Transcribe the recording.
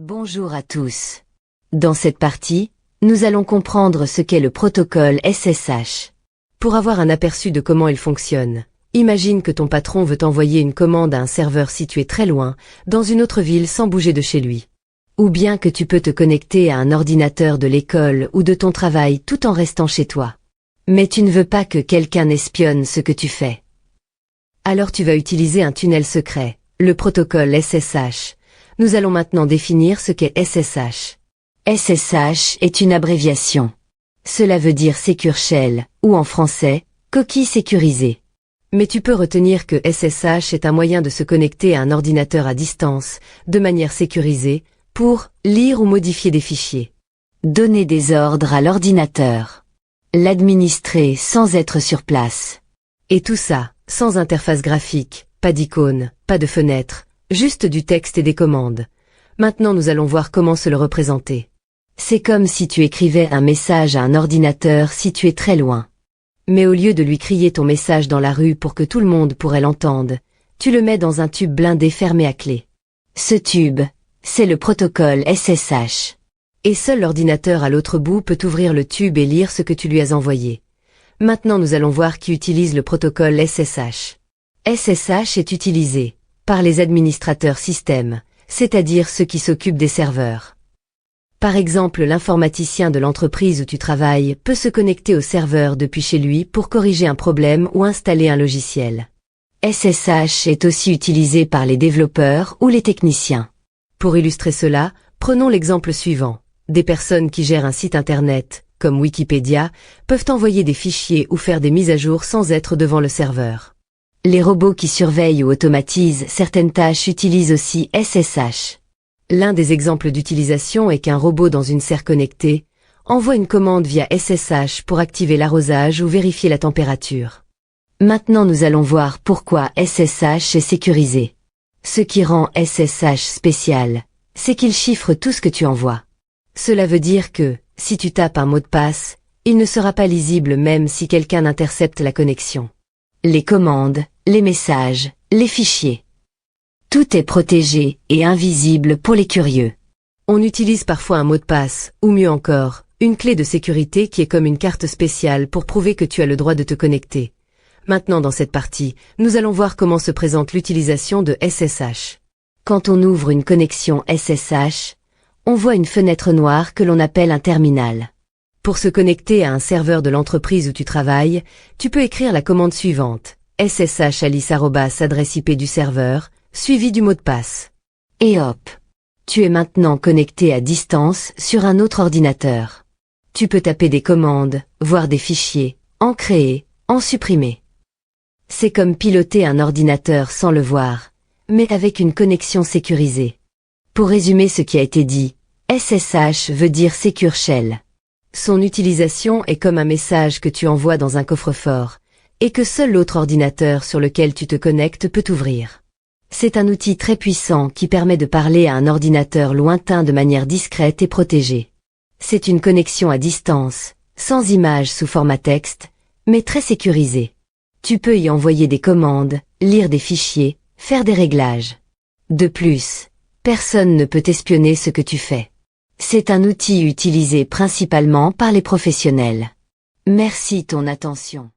Bonjour à tous. Dans cette partie, nous allons comprendre ce qu'est le protocole SSH. Pour avoir un aperçu de comment il fonctionne, imagine que ton patron veut envoyer une commande à un serveur situé très loin, dans une autre ville sans bouger de chez lui. Ou bien que tu peux te connecter à un ordinateur de l'école ou de ton travail tout en restant chez toi. Mais tu ne veux pas que quelqu'un espionne ce que tu fais. Alors tu vas utiliser un tunnel secret, le protocole SSH. Nous allons maintenant définir ce qu'est SSH. SSH est une abréviation. Cela veut dire Secure Shell, ou en français, coquille sécurisée. Mais tu peux retenir que SSH est un moyen de se connecter à un ordinateur à distance, de manière sécurisée, pour lire ou modifier des fichiers. Donner des ordres à l'ordinateur. L'administrer sans être sur place. Et tout ça, sans interface graphique, pas d'icône, pas de fenêtre, juste du texte et des commandes. Maintenant nous allons voir comment se le représenter. C'est comme si tu écrivais un message à un ordinateur situé très loin. Mais au lieu de lui crier ton message dans la rue pour que tout le monde pourrait l'entendre, tu le mets dans un tube blindé fermé à clé. Ce tube, c'est le protocole SSH. Et seul l'ordinateur à l'autre bout peut ouvrir le tube et lire ce que tu lui as envoyé. Maintenant nous allons voir qui utilise le protocole SSH. SSH est utilisé par les administrateurs système, c'est-à-dire ceux qui s'occupent des serveurs. Par exemple, l'informaticien de l'entreprise où tu travailles peut se connecter au serveur depuis chez lui pour corriger un problème ou installer un logiciel. SSH est aussi utilisé par les développeurs ou les techniciens. Pour illustrer cela, prenons l'exemple suivant. Des personnes qui gèrent un site internet, comme Wikipédia, peuvent envoyer des fichiers ou faire des mises à jour sans être devant le serveur. Les robots qui surveillent ou automatisent certaines tâches utilisent aussi SSH. L'un des exemples d'utilisation est qu'un robot dans une serre connectée envoie une commande via SSH pour activer l'arrosage ou vérifier la température. Maintenant nous allons voir pourquoi SSH est sécurisé. Ce qui rend SSH spécial, c'est qu'il chiffre tout ce que tu envoies. Cela veut dire que, si tu tapes un mot de passe, il ne sera pas lisible même si quelqu'un intercepte la connexion. Les commandes, les messages, les fichiers. Tout est protégé et invisible pour les curieux. On utilise parfois un mot de passe, ou mieux encore, une clé de sécurité qui est comme une carte spéciale pour prouver que tu as le droit de te connecter. Maintenant dans cette partie, nous allons voir comment se présente l'utilisation de SSH. Quand on ouvre une connexion SSH, on voit une fenêtre noire que l'on appelle un terminal. Pour se connecter à un serveur de l'entreprise où tu travailles, tu peux écrire la commande suivante, SSH alice adresse IP du serveur, suivi du mot de passe. Et hop! Tu es maintenant connecté à distance sur un autre ordinateur. Tu peux taper des commandes, voir des fichiers, en créer, en supprimer. C'est comme piloter un ordinateur sans le voir, mais avec une connexion sécurisée. Pour résumer ce qui a été dit, SSH veut dire Secure Shell. Son utilisation est comme un message que tu envoies dans un coffre-fort, et que seul l'autre ordinateur sur lequel tu te connectes peut ouvrir. C'est un outil très puissant qui permet de parler à un ordinateur lointain de manière discrète et protégée. C'est une connexion à distance, sans image sous format texte, mais très sécurisée. Tu peux y envoyer des commandes, lire des fichiers, faire des réglages. De plus, personne ne peut espionner ce que tu fais. C'est un outil utilisé principalement par les professionnels. Merci de ton attention.